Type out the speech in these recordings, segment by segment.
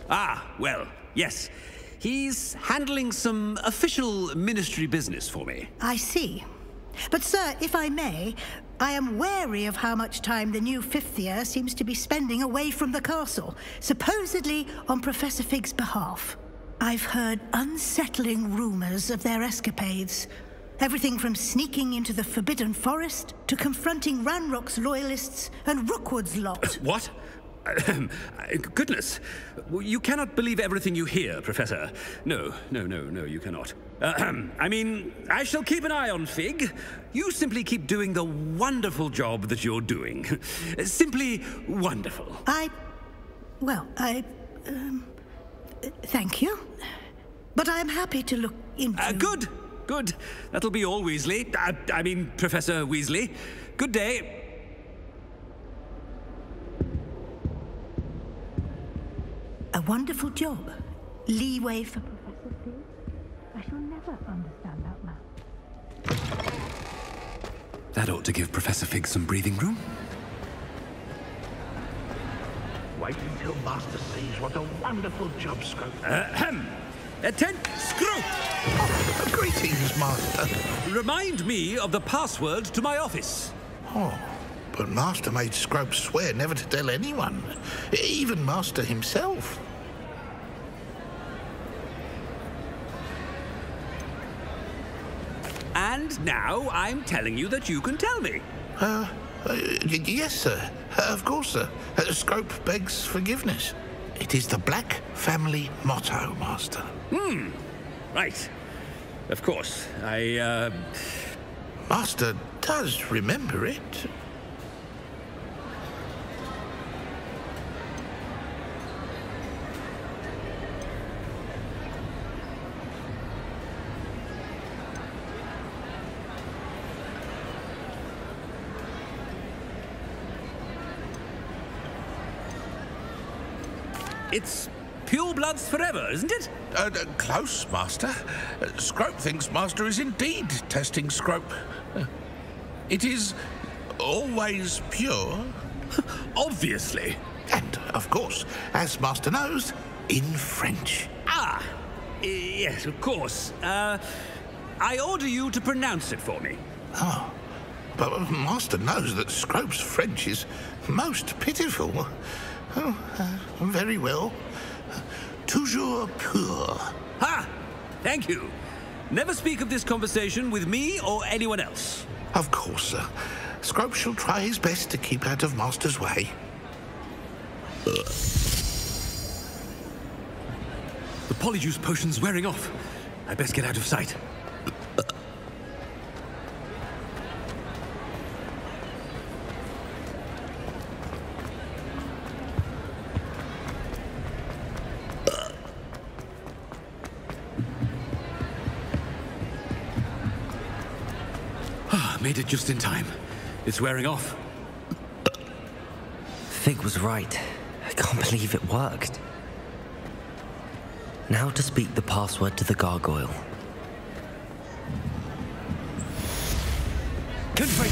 Ah, well, yes. He's handling some official ministry business for me. I see. But, sir, if I may, I am wary of how much time the new fifth year seems to be spending away from the castle, supposedly on Professor Fig's behalf. I've heard unsettling rumors of their escapades. Everything from sneaking into the Forbidden Forest to confronting Ranrock's loyalists and Rookwood's lot. What? Goodness. You cannot believe everything you hear, Professor. No, you cannot. I mean, I shall keep an eye on Fig. You simply keep doing the wonderful job that you're doing. Simply wonderful. Thank you. But I'm happy to look into... Good. That'll be all, Weasley. I mean, Professor Weasley. Good day. A wonderful job. Leeway for Professor Fig. I shall never understand that man. That ought to give Professor Fig some breathing room. Wait until Master sees what a wonderful job Scrope. Scrope! Oh, greetings, Master. Remind me of the password to my office. Oh, but Master made Scrope swear never to tell anyone, even Master himself. And now I'm telling you that you can tell me. Yes, sir. Of course, sir. Scrope begs forgiveness. It is the Black family motto, Master. Right. Of course. Master does remember it. It's pure bloods forever, isn't it? Close, Master. Scrope thinks Master is indeed testing Scrope. It is always pure. Obviously. And, of course, as Master knows, in French. Ah, yes, of course. I order you to pronounce it for me. Oh, but Master knows that Scrope's French is most pitiful. Oh, very well. Toujours pur. Ha! Thank you. Never speak of this conversation with me or anyone else. Of course, sir. Scrope shall try his best to keep out of Master's way. The polyjuice potion's wearing off. I best get out of sight. Made it just in time. It's wearing off. Fig was right. I can't believe it worked. Now to speak the password to the gargoyle. Confirm.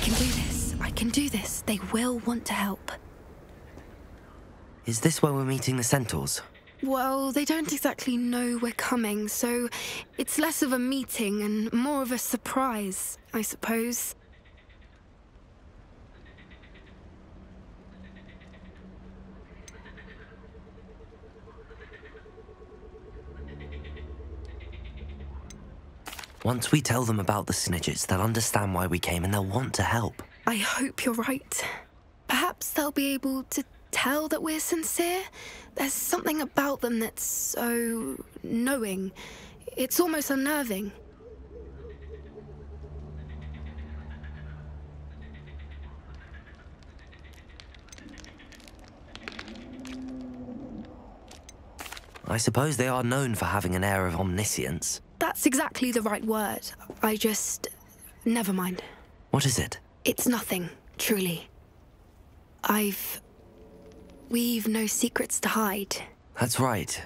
can do this. I can do this. They will want to help. Is this where we're meeting the centaurs? Well, they don't exactly know we're coming, so it's less of a meeting and more of a surprise, I suppose. Once we tell them about the Snidgets, they'll understand why we came and they'll want to help. I hope you're right. Perhaps they'll be able to tell that we're sincere. There's something about them that's so knowing. It's almost unnerving. I suppose they are known for having an air of omniscience. That's exactly the right word. Never mind. What is it? It's nothing, truly. We've no secrets to hide. That's right.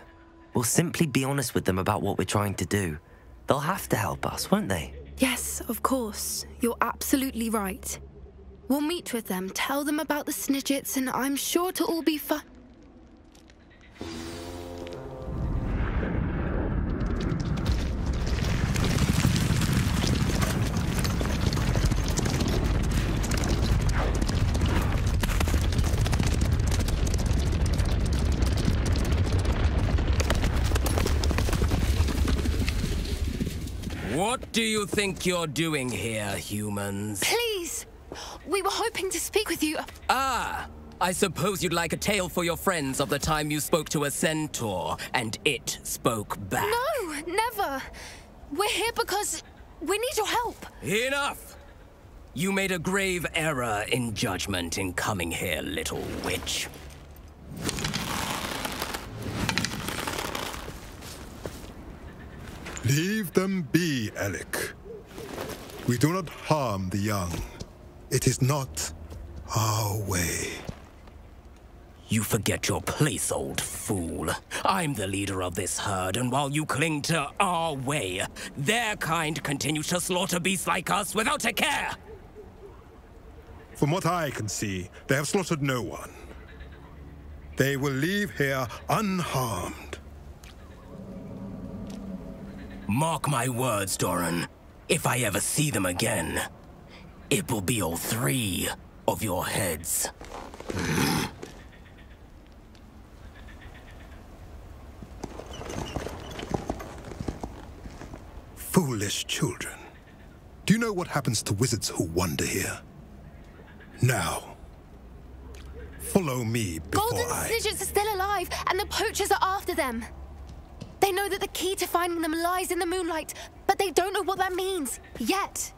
We'll simply be honest with them about what we're trying to do. They'll have to help us, won't they? Yes, of course. You're absolutely right. We'll meet with them, tell them about the Snidgets, and I'm sure it'll all be fun. What do you think you're doing here, humans? Please! We were hoping to speak with you. Ah! I suppose you'd like a tale for your friends of the time you spoke to a centaur, and it spoke back. No, never! We're here because we need your help. Enough! You made a grave error in judgment in coming here, little witch. Leave them be, Alec. We do not harm the young. It is not our way. You forget your place, old fool. I'm the leader of this herd, and while you cling to our way, their kind continues to slaughter beasts like us without a care. From what I can see, they have slaughtered no one. They will leave here unharmed. Mark my words, Doran. If I ever see them again, it will be all 3 of your heads. Foolish children. Do you know what happens to wizards who wander here? Now, follow me before Golden Snidgets are still alive, and the poachers are after them. They know that the key to finding them lies in the moonlight, but they don't know what that means, yet.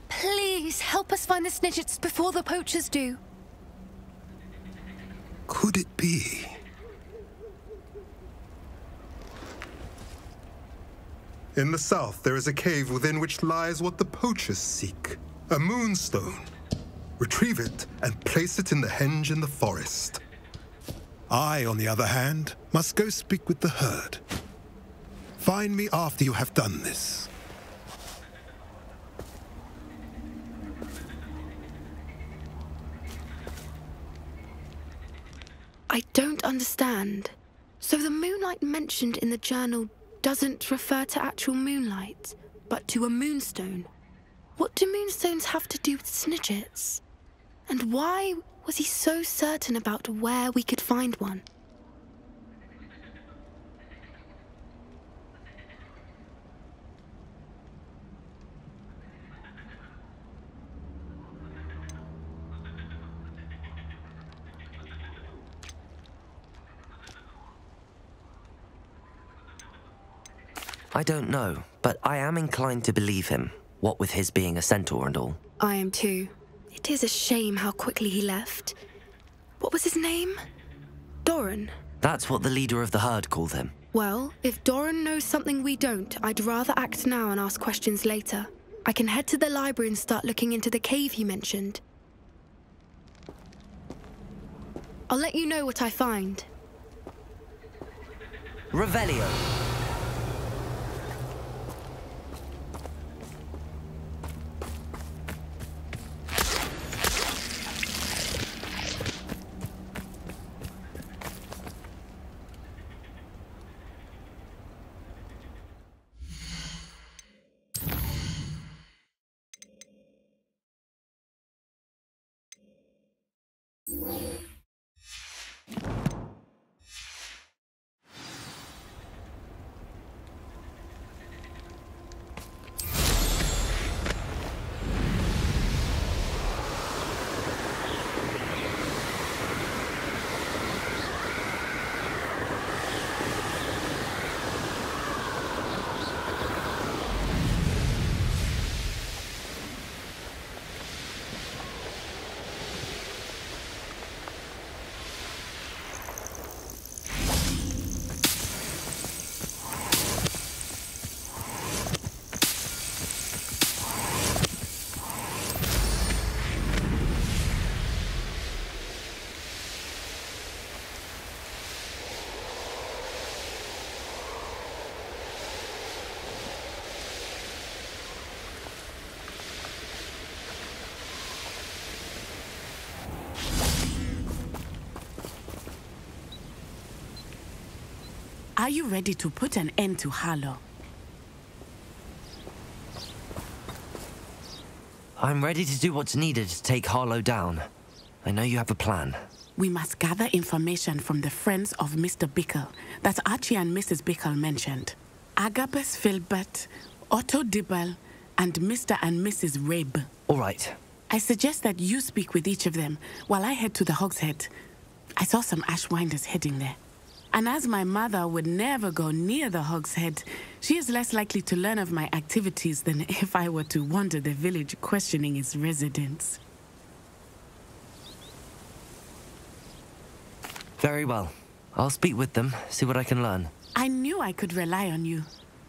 Please, help us find the Snidgets before the poachers do. Could it be? In the south, there is a cave within which lies what the poachers seek. A moonstone. Retrieve it and place it in the henge in the forest. I, on the other hand, must go speak with the herd. Find me after you have done this. I don't understand. So the moonlight mentioned in the journal doesn't refer to actual moonlight, but to a moonstone. What do moonstones have to do with Snidgets? And why was he so certain about where we could find one? I don't know, but I am inclined to believe him, what with his being a centaur and all. I am too. It is a shame how quickly he left. What was his name? Doran. That's what the leader of the herd called him. Well, if Doran knows something we don't, I'd rather act now and ask questions later. I can head to the library and start looking into the cave he mentioned. I'll let you know what I find. Revelio. Are you ready to put an end to Harlow? I'm ready to do what's needed to take Harlow down. I know you have a plan. We must gather information from the friends of Mr. Bickle that Archie and Mrs. Bickle mentioned. Agabus Filbert, Otto Dibble, and Mr. and Mrs. Rabe. All right. I suggest that you speak with each of them while I head to the Hogshead. I saw some Ashwinders heading there. And as my mother would never go near the Hogshead, she is less likely to learn of my activities than if I were to wander the village questioning its residents. Very well. I'll speak with them, see what I can learn. I knew I could rely on you.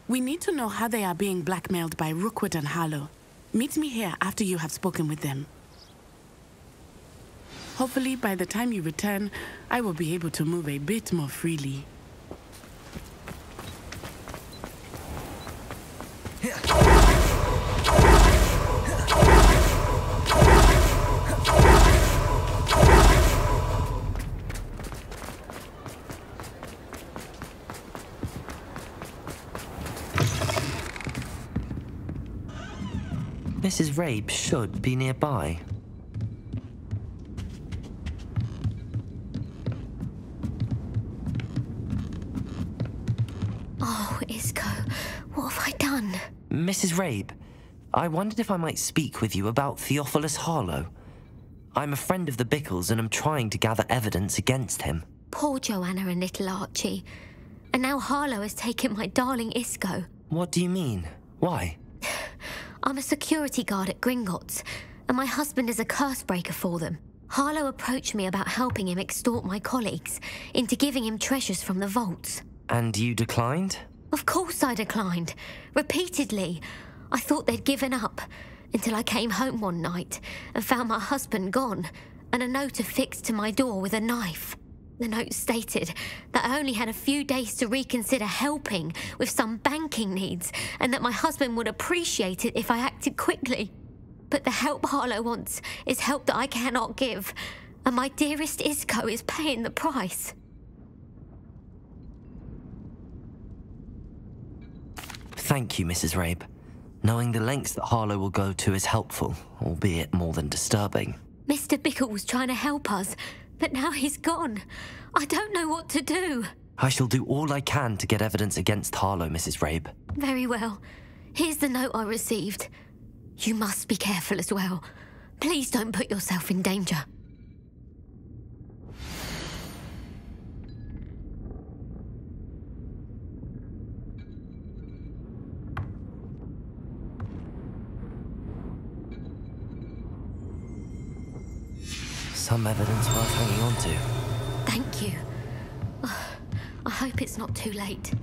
We need to know how they are being blackmailed by Rookwood and Harlow. Meet me here after you have spoken with them. Hopefully, by the time you return, I will be able to move a bit more freely. Mrs. Rabe should be nearby. Oh, Isco, what have I done? Mrs. Rabe, I wondered if I might speak with you about Theophilus Harlow. I'm a friend of the Bickles and I'm trying to gather evidence against him. Poor Joanna and little Archie. And now Harlow has taken my darling Isco. What do you mean? Why? I'm a security guard at Gringotts, and my husband is a curse breaker for them. Harlow approached me about helping him extort my colleagues into giving him treasures from the vaults. And you declined? Of course I declined. Repeatedly. I thought they'd given up, until I came home one night and found my husband gone, and a note affixed to my door with a knife. The note stated that I only had a few days to reconsider helping with some banking needs, and that my husband would appreciate it if I acted quickly. But the help Harlow wants is help that I cannot give, and my dearest Isco is paying the price. Thank you, Mrs. Rabe. Knowing the lengths that Harlow will go to is helpful, albeit more than disturbing. Mr. Bickle was trying to help us, but now he's gone. I don't know what to do. I shall do all I can to get evidence against Harlow, Mrs. Rabe. Very well. Here's the note I received. You must be careful as well. Please don't put yourself in danger. Some evidence worth hanging on to. Thank you. I hope it's not too late.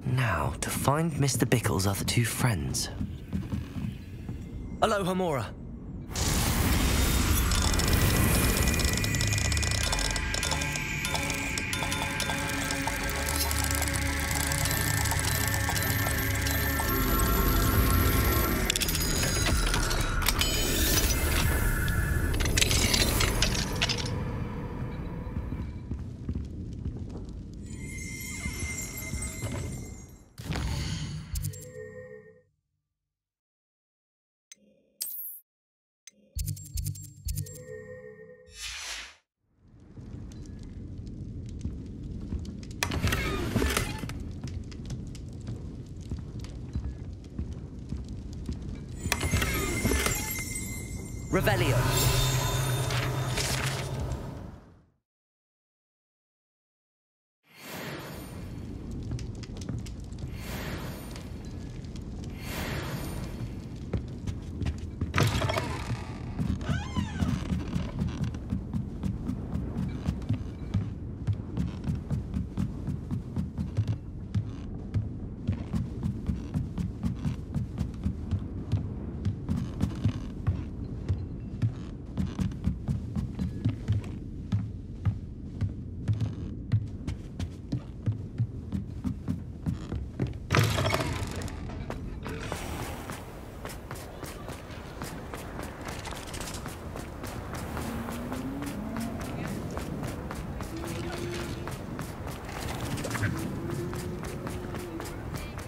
Now, to find Mr. Bickle's other two friends. Aloha, Mora. Revelio.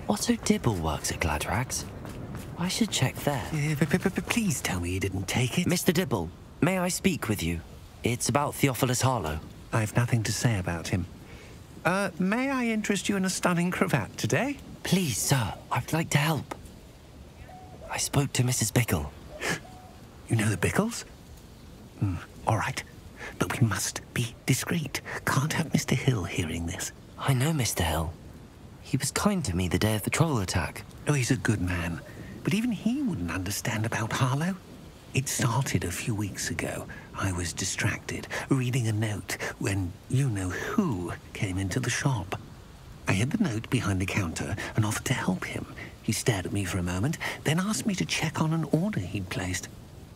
Otto Dibble works at Gladrags. I should check there. Please tell me you didn't take it. Mr. Dibble, may I speak with you? It's about Theophilus Harlow. I've nothing to say about him. May I interest you in a stunning cravat today? Please, sir, I'd like to help. I spoke to Mrs. Bickle. You know the Bickles? All right. But we must be discreet. Can't have Mr. Hill hearing this. I know Mr. Hill. He was kind to me the day of the troll attack. Oh, he's a good man. But even he wouldn't understand about Harlow. It started a few weeks ago. I was distracted, reading a note, when you-know-who came into the shop. I hid the note behind the counter and offered to help him. He stared at me for a moment, then asked me to check on an order he'd placed.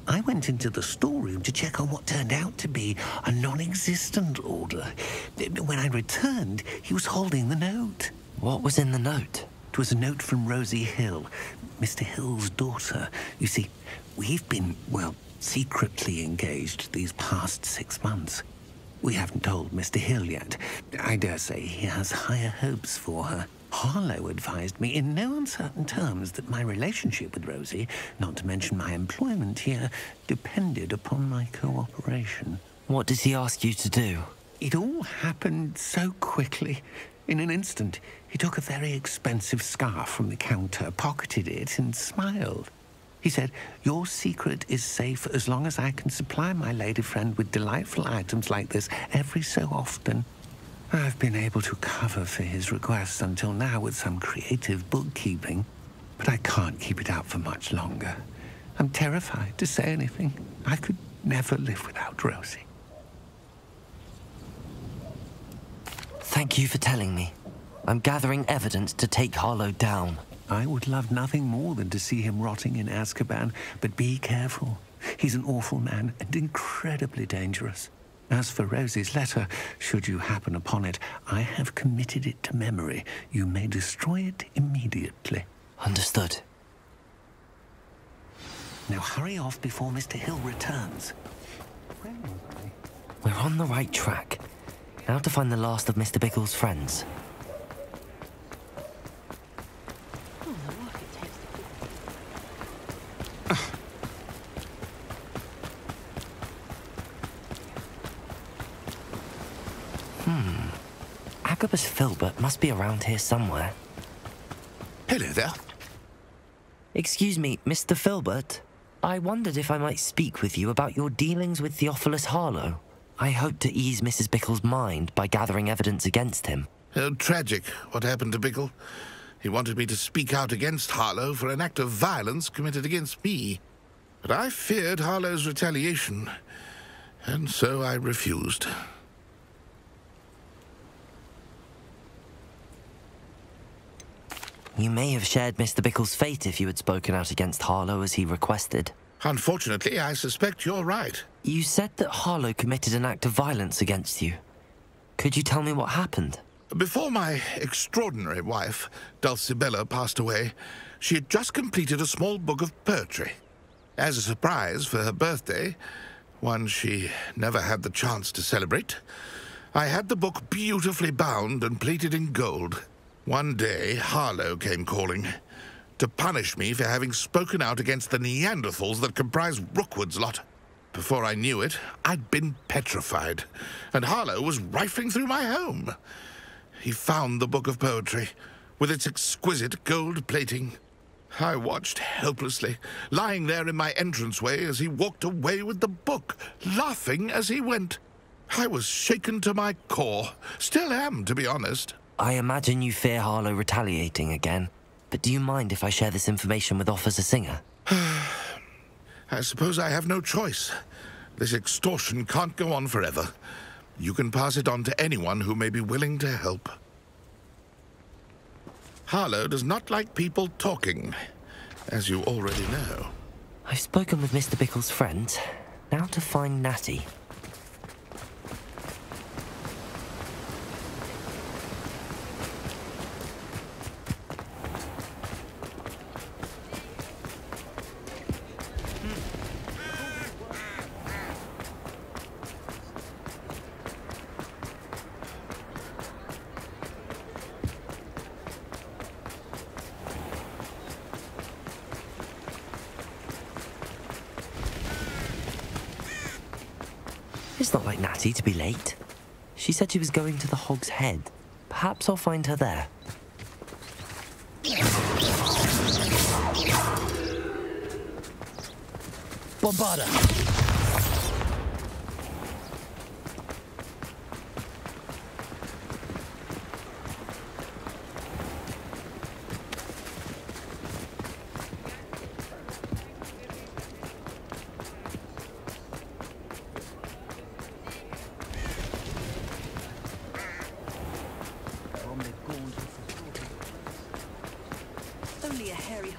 I went into the storeroom to check on what turned out to be a non-existent order. When I returned, he was holding the note. What was in the note? It was a note from Rosie Hill, Mr. Hill's daughter. You see, we've been, well, secretly engaged these past 6 months. We haven't told Mr. Hill yet. I dare say he has higher hopes for her. Harlow advised me in no uncertain terms that my relationship with Rosie, not to mention my employment here, depended upon my cooperation. What did he ask you to do? It all happened so quickly. In an instant, he took a very expensive scarf from the counter, pocketed it, and smiled. He said, "Your secret is safe as long as I can supply my lady friend with delightful items like this every so often." I've been able to cover for his requests until now with some creative bookkeeping, but I can't keep it out for much longer. I'm terrified to say anything. I could never live without Rosie. Thank you for telling me. I'm gathering evidence to take Harlow down. I would love nothing more than to see him rotting in Azkaban, but be careful. He's an awful man and incredibly dangerous. As for Rosie's letter, should you happen upon it, I have committed it to memory. You may destroy it immediately. Understood. Now hurry off before Mr. Hill returns. We're on the right track. Now to find the last of Mr. Bickle's friends. Agabus Filbert must be around here somewhere. Hello there. Excuse me, Mr. Filbert. I wondered if I might speak with you about your dealings with Theophilus Harlow. I hope to ease Mrs. Bickle's mind by gathering evidence against him. Tragic, what happened to Bickle. He wanted me to speak out against Harlow for an act of violence committed against me. But I feared Harlow's retaliation, and so I refused. You may have shared Mr. Bickle's fate if you had spoken out against Harlow as he requested. Unfortunately, I suspect you're right. You said that Harlow committed an act of violence against you. Could you tell me what happened? Before my extraordinary wife, Dulcibella, passed away, she had just completed a small book of poetry. As a surprise for her birthday, one she never had the chance to celebrate, I had the book beautifully bound and plated in gold. One day, Harlow came calling to punish me for having spoken out against the Neanderthals that comprise Rookwood's lot. Before I knew it, I'd been petrified, and Harlow was rifling through my home. He found the book of poetry, with its exquisite gold plating. I watched helplessly, lying there in my entranceway as he walked away with the book, laughing as he went. I was shaken to my core. Still am, to be honest. I imagine you fear Harlow retaliating again. But do you mind if I share this information with Officer Singer? I suppose I have no choice. This extortion can't go on forever. You can pass it on to anyone who may be willing to help. Harlow does not like people talking, as you already know. I've spoken with Mr. Bickle's friends. Now to find Natty. It's not like Natty to be late. She said she was going to the Hog's Head. Perhaps I'll find her there. Bombarda!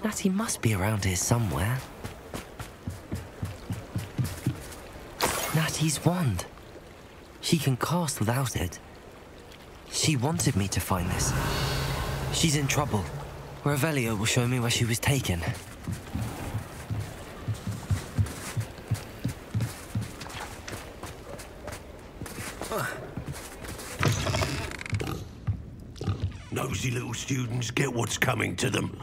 Natty must be around here somewhere. Natty's wand. She can cast without it. She wanted me to find this. She's in trouble. Revelio will show me where she was taken. Nosy little students get what's coming to them.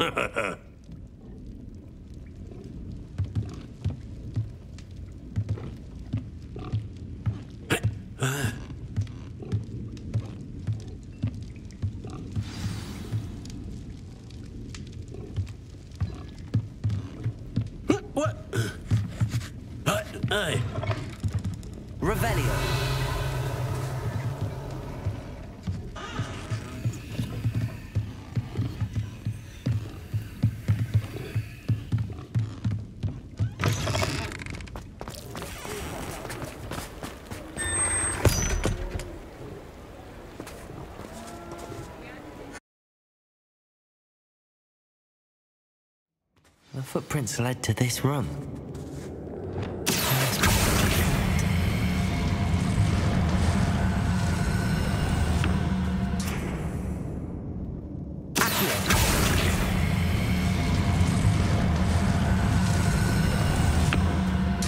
What? Hey. Revelio. The footprints led to this room.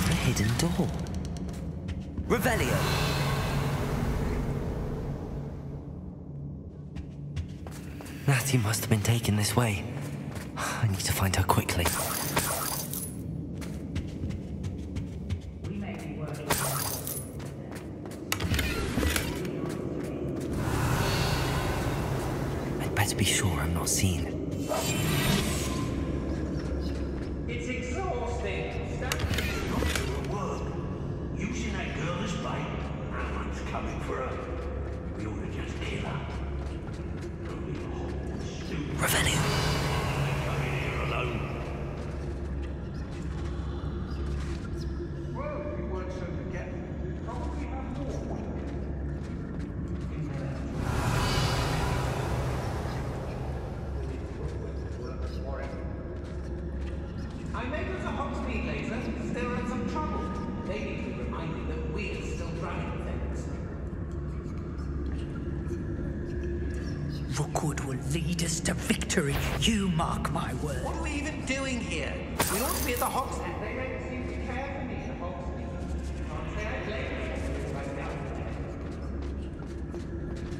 A hidden door. Revelio. Natty must have been taken this way. I need to find her quickly. I'd better be sure I'm not seen. It's exhausting. Not doing work. Using that girl as bait. No one's coming for her. We ought to just kill her. Revelio. I made us a Hogsmeade laser because they were in some trouble. They need to be reminded that we're still running things. Rookwood will lead us to victory. You mark my word. What are we even doing here? We ought to be at the Hogs Head. They don't seem to care for me, the Hogsmeade. Can't say I blame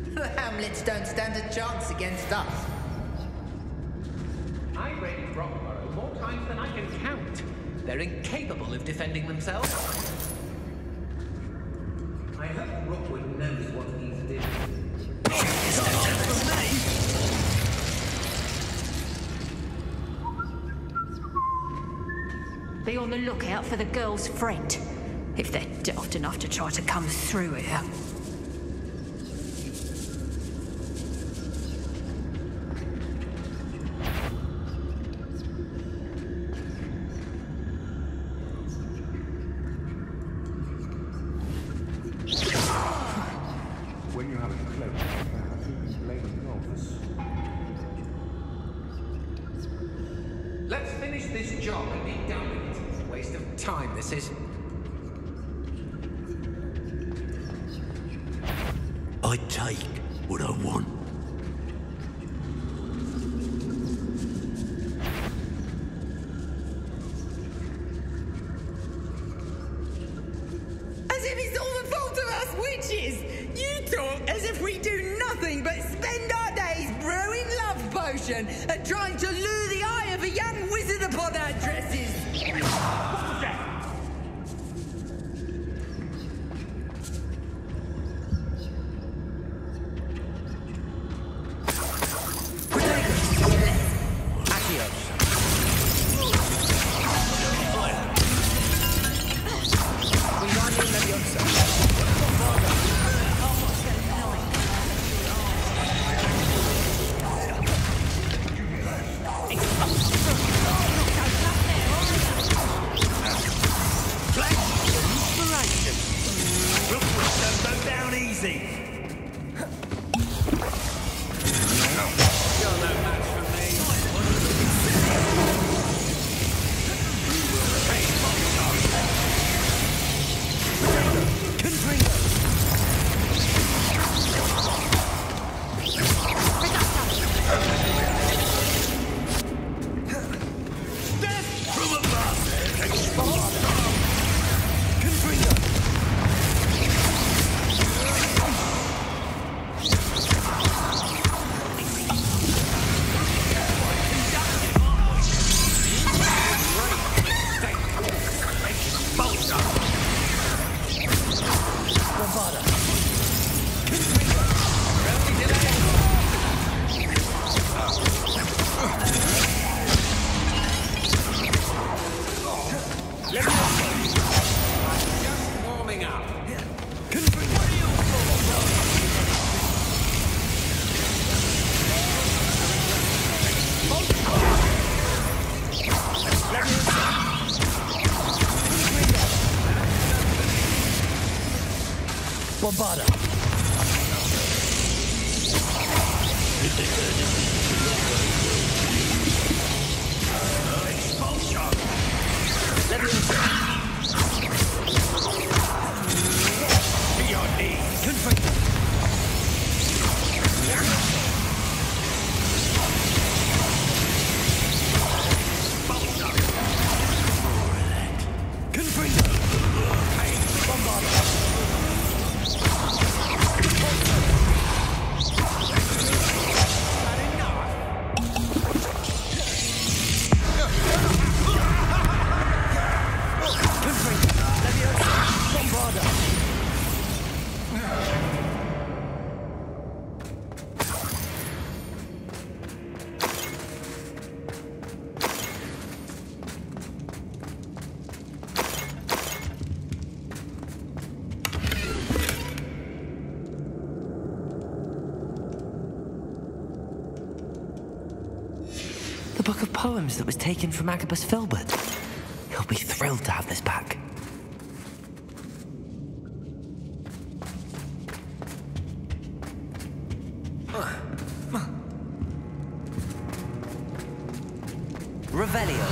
them. The Hamlets don't stand a chance against us. I raided Rockborough more times than I can count. They're incapable of defending themselves. I hope Rookwood knows what he's doing. on the lookout for the girl's friend, if they're daft enough to try to come through here. When you have a cloak, perhaps you can blame the office. Let's finish this job and be done with it. It's a waste of time, this is. I take what I want. As if it's all the fault of us witches! You talk as if we do nothing but spend our days brewing love potion and trying to lure the eye of a young wizard upon our dresses! What was that? The book of poems that was taken from Agabus Filbert. He'll be thrilled to have this back. Revelio.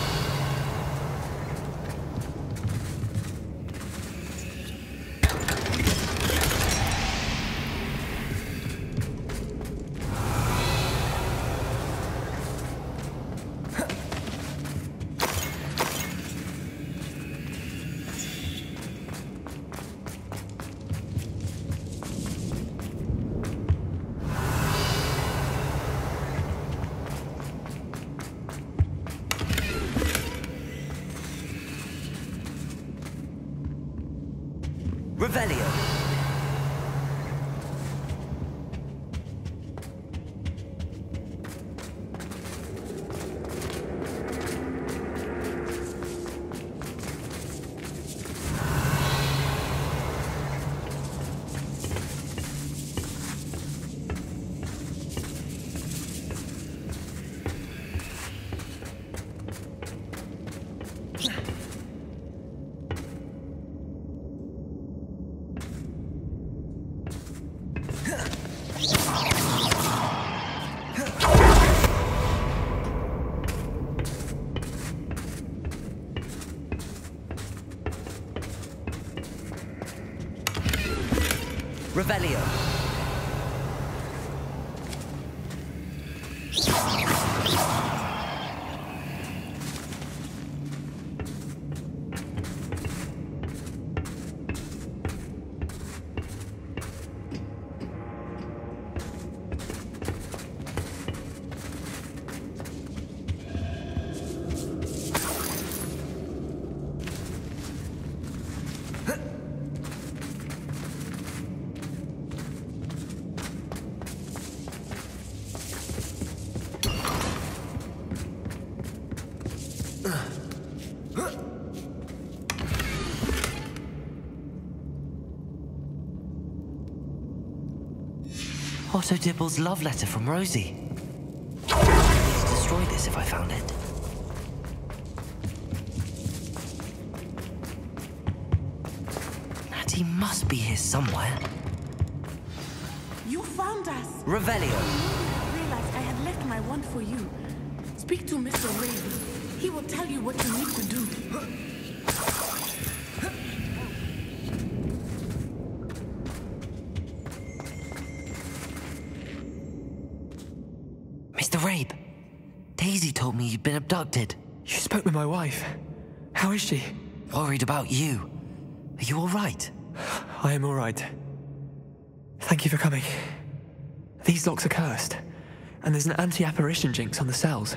Revelio. Revelio. Otto Dibble's love letter from Rosie. I'd need to destroy this if I found it. Natty must be here somewhere. You found us! Revelio. I realized I had left my wand for you. Speak to Mr. Raven. He will tell you what you need to do. Mr. Rabe, Daisy told me you'd been abducted. You spoke with my wife. How is she? Worried about you. Are you all right? I am all right. Thank you for coming. These locks are cursed, and there's an anti-apparition jinx on the cells.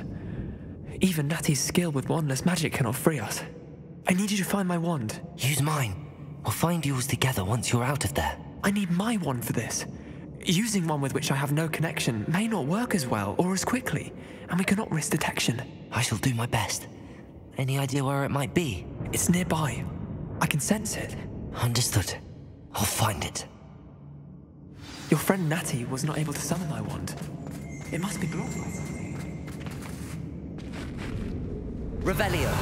Even Natty's skill with wandless magic cannot free us. I need you to find my wand. Use mine. We'll find yours together once you're out of there. I need my wand for this. Using one with which I have no connection may not work as well or as quickly, and we cannot risk detection. I shall do my best. Any idea where it might be? It's nearby. I can sense it. Understood. I'll find it. Your friend Natty was not able to summon my wand. It must be blocked by something. Revelio.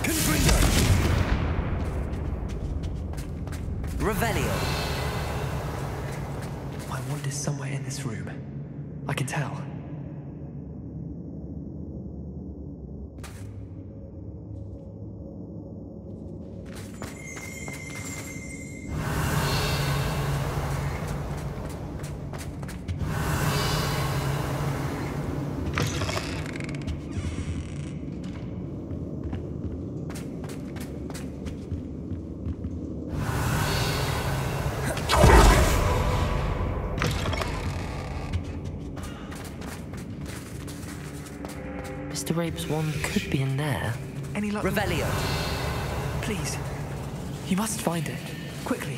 Confringo. Revelio. My wand is somewhere in this room. I can tell. Mr. Rabe's wand could be in there. Any luck? Revelio. Please. You must find it. Quickly.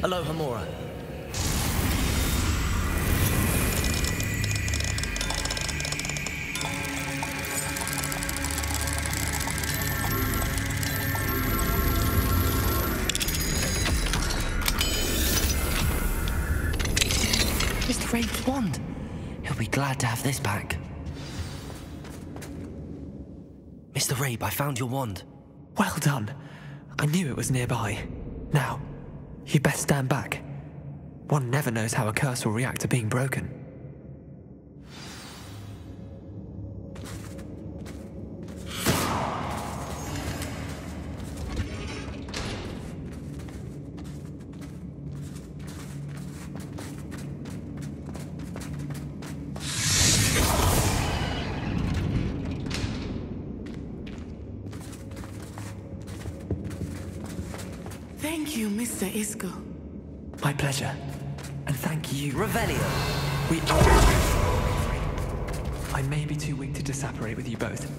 Aloha Mora. Mr. Rabe's wand. He'll be glad to have this back. Mr. Rabe, I found your wand. Well done. I knew it was nearby. Now, you'd best stand back. One never knows how a curse will react to being broken. Thank you, Mr. Isco. My pleasure. And thank you. Revelio. We I may be too weak to disapparate with you both,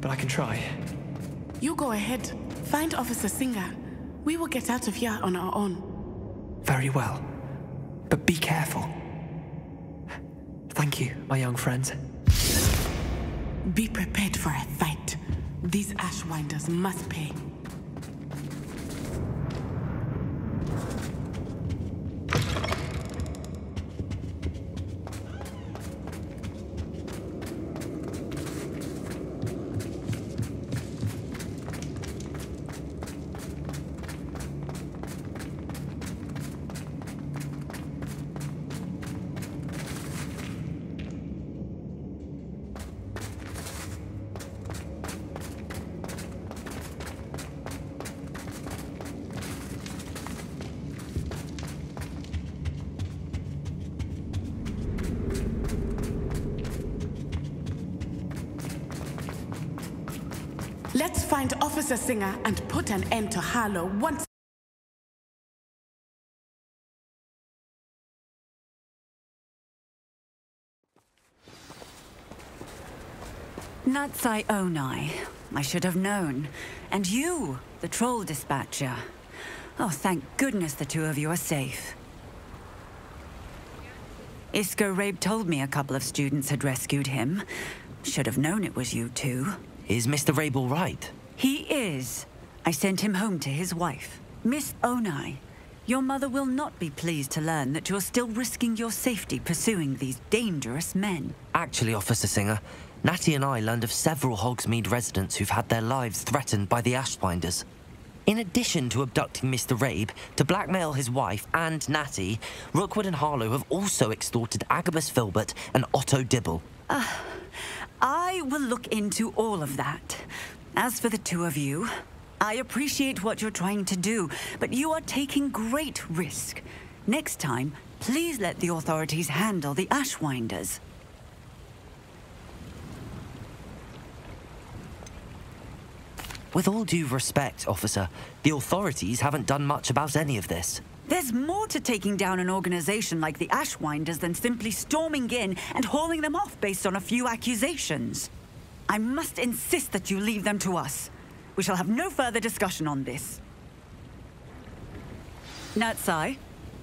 but I can try. You go ahead. Find Officer Singer. We will get out of here on our own. Very well. But be careful. Thank you, my young friends. Be prepared for a fight. These Ashwinders must pay. Let's find Officer Singer and put an end to Harlow once. Natsai Onai. I should have known. And you, the troll dispatcher. Oh, thank goodness the two of you are safe. Isco Rabe told me a couple of students had rescued him. Should have known it was you two. Is Mr. Rabe all right? He is. I sent him home to his wife. Miss Onai, your mother will not be pleased to learn that you're still risking your safety pursuing these dangerous men. Actually, Officer Singer, Natty and I learned of several Hogsmeade residents who've had their lives threatened by the Ashwinders. In addition to abducting Mr. Rabe, to blackmail his wife and Natty, Rookwood and Harlow have also extorted Agabus Filbert and Otto Dibble. I will look into all of that. As for the two of you, I appreciate what you're trying to do, but you are taking great risk. Next time, please let the authorities handle the Ashwinders. With all due respect, officer, the authorities haven't done much about any of this. There's more to taking down an organization like the Ashwinders than simply storming in and hauling them off based on a few accusations. I must insist that you leave them to us. We shall have no further discussion on this. Natsai,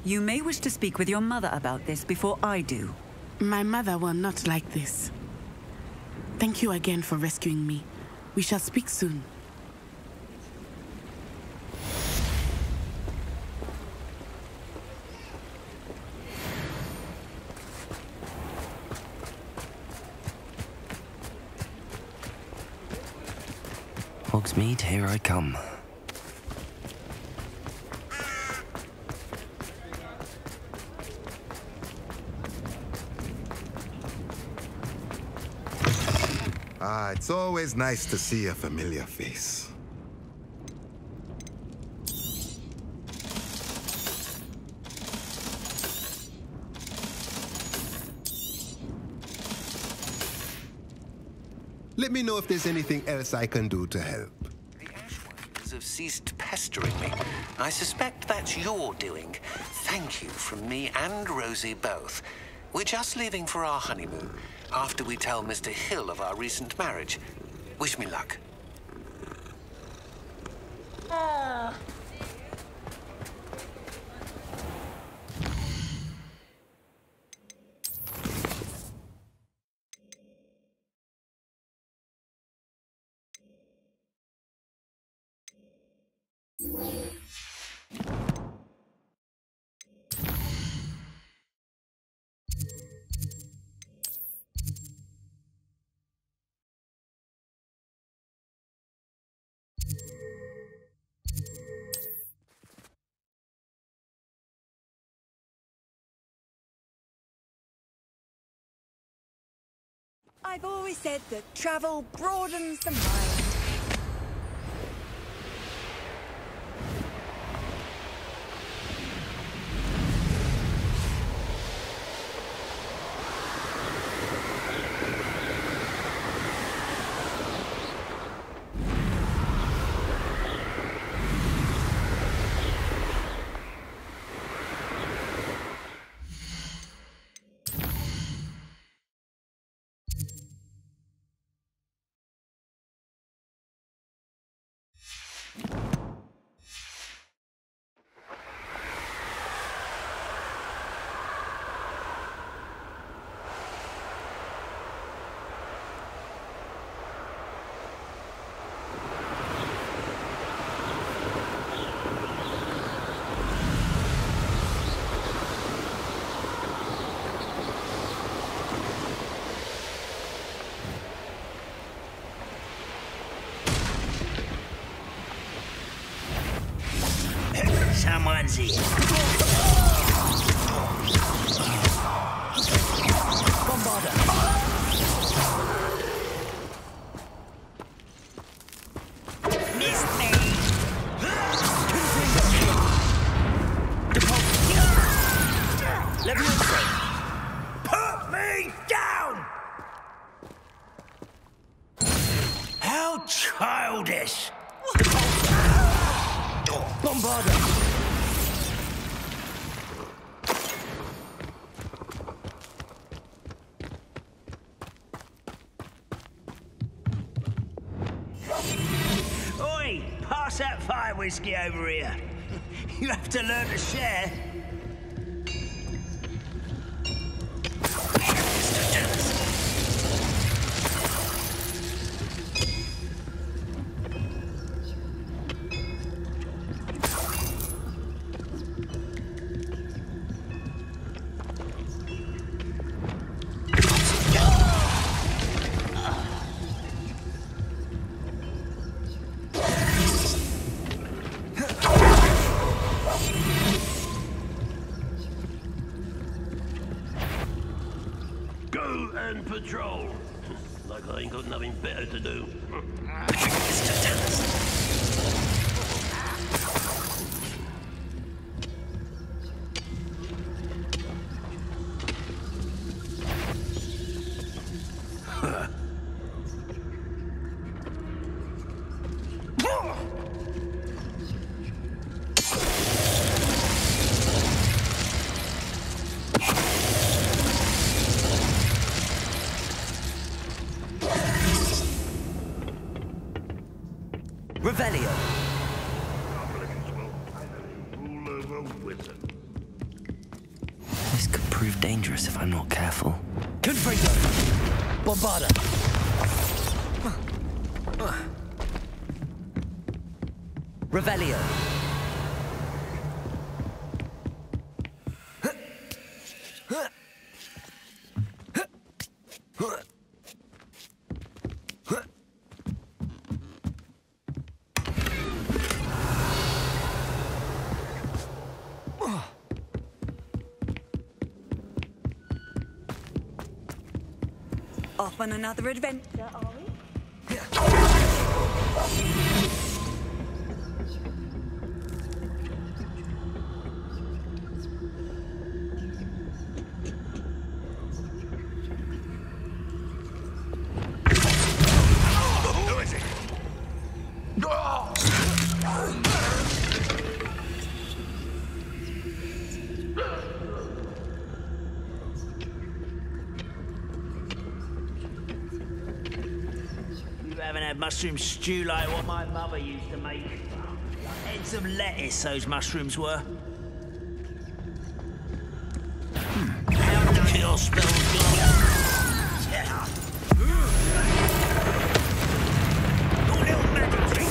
you may wish to speak with your mother about this before I do. My mother will not like this. Thank you again for rescuing me. We shall speak soon. Hogsmeade, here I come. It's always nice to see a familiar face. Let me know if there's anything else I can do to help. The Ashwinders have ceased pestering me. I suspect that's your doing. Thank you from me and Rosie both. We're just leaving for our honeymoon, after we tell Mr. Hill of our recent marriage. Wish me luck. I've always said that travel broadens the mind. Someone's here. Bombarder. Missed me. Leviosa. Put me down. How childish! Bombarda! Oi! Pass that fire whiskey over here. You have to learn to share. Patrol. Like I ain't got nothing better to do. Revelio. This could prove dangerous if I'm not careful. Confringo! Bombarda! Revelio. Off on another adventure, are we? Who is it? You haven't had mushroom stew like what my mother used to make. Heads of lettuce, those mushrooms were. Kill spells gone. Your little magic trick.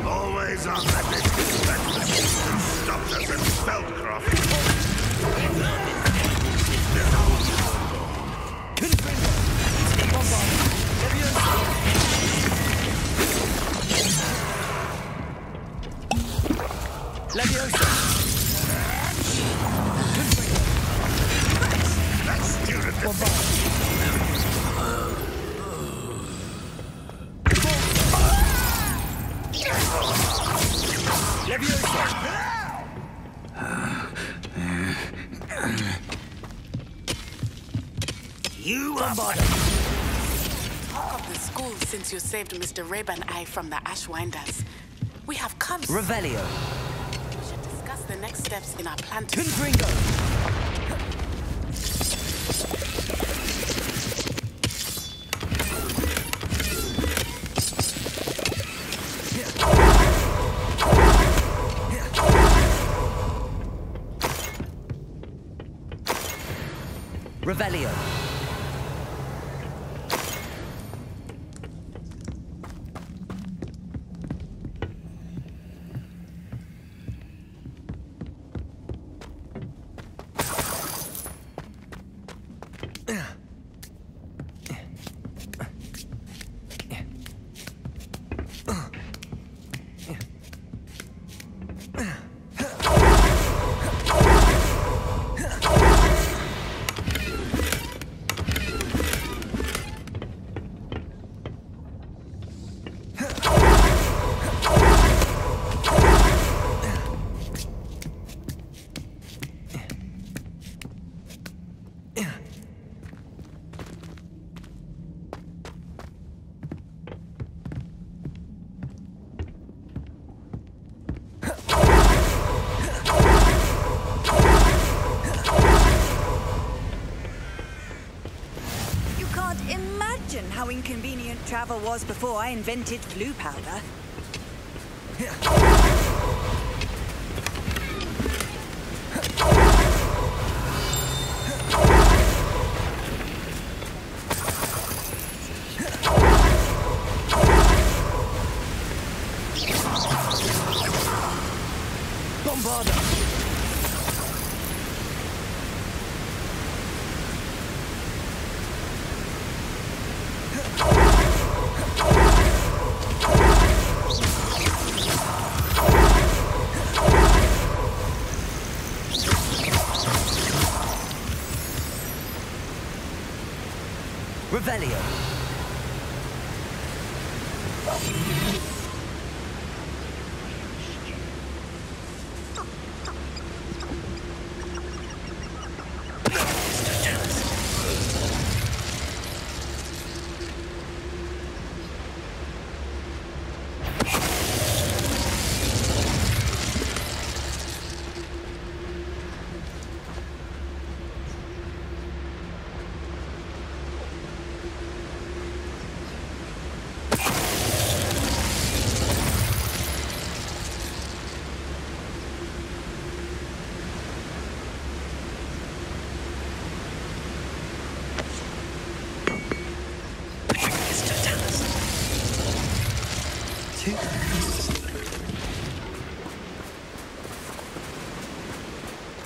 Always on the list. Stopped us in Feldcroft. Leviosa! Let's do it. You are Talk of the school since you saved Mr. Reb and I from the Ashwinders. We have come. Revelio. We should discuss the next steps in our plan to. Confringo! Revelio. can't imagine how inconvenient travel was before I invented flu powder. Revelio.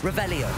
Revelio.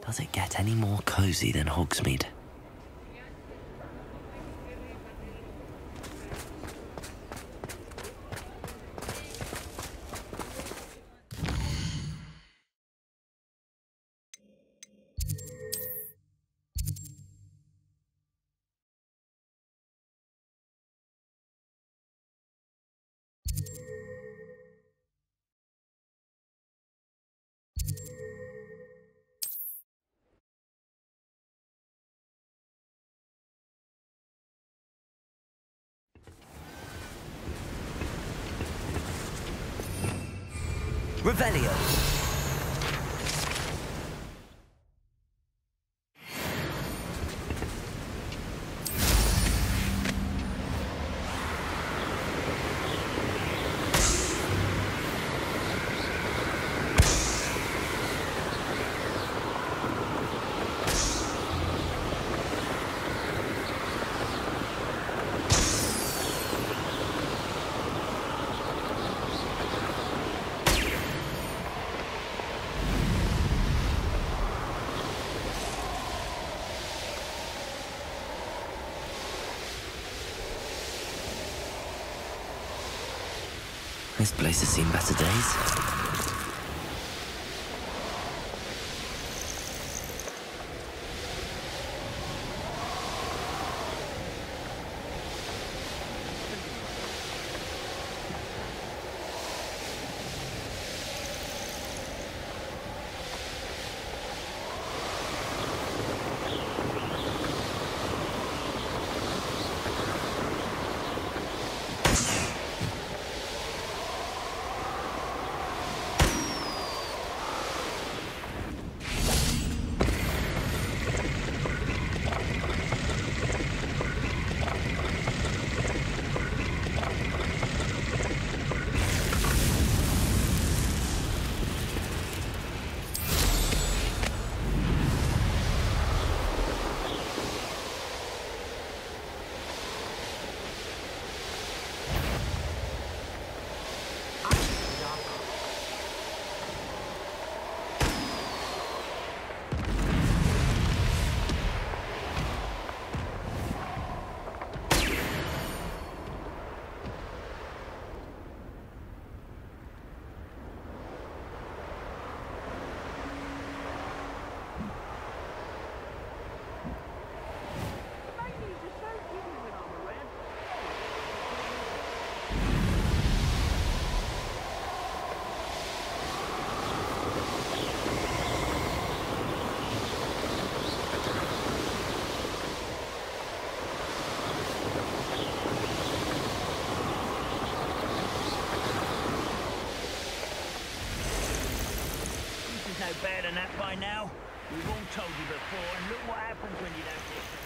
Does it get any more cozy than Hogsmeade? Revelio. This place has seen better days. that by now. We've all told you before, and look what happens when you don't listen.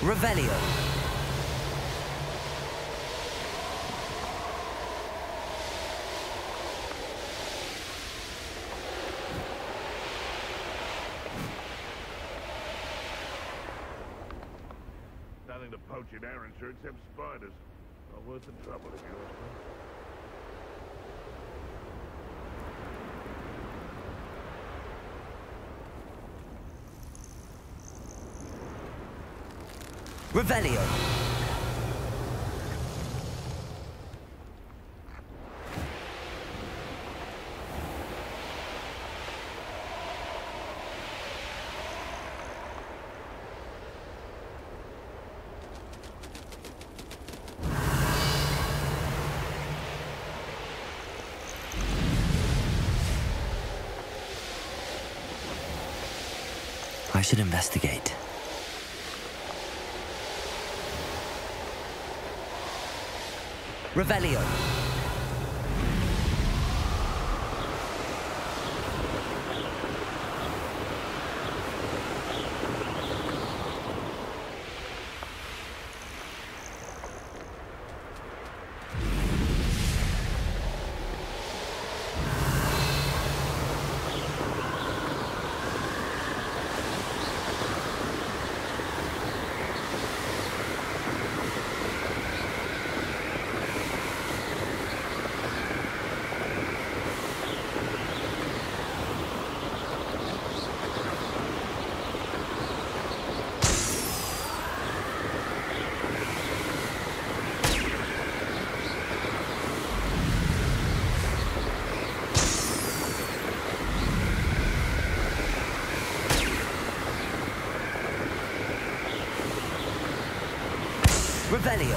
Revelio. Nothing to poach in Arrowshire except spiders. Not worth the trouble if you ask me. Revelio. I should investigate. Revelio. Revelio.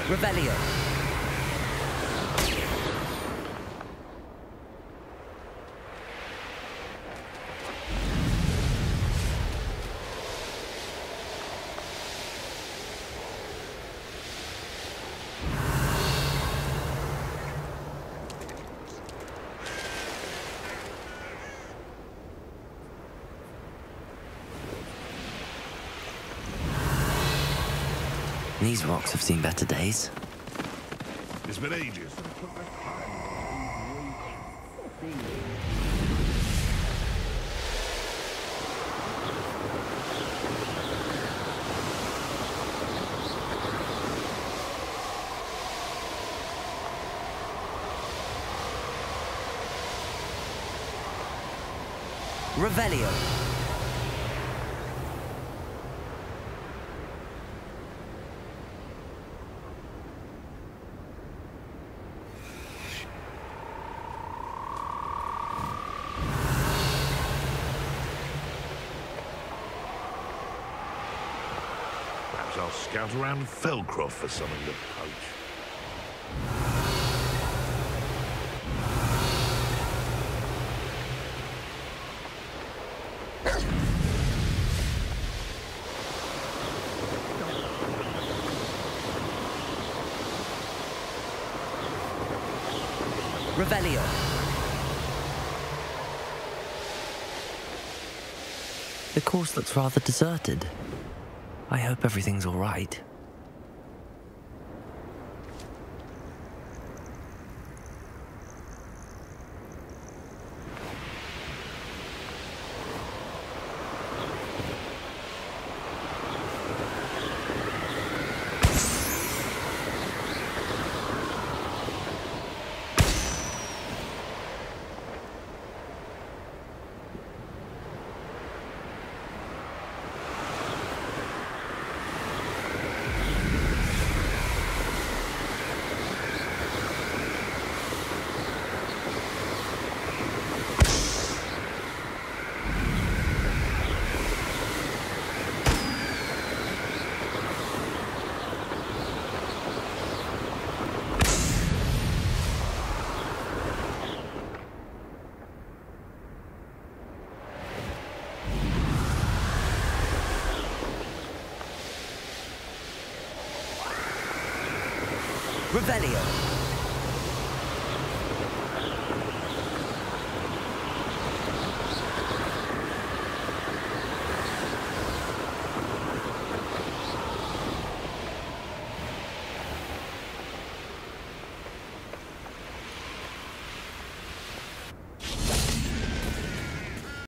Revelio. These rocks have seen better days. It's been ages. Revelio. I'll scout around Felcroft for something to poach. Revelio. The course looks rather deserted. I hope everything's all right. Revelio.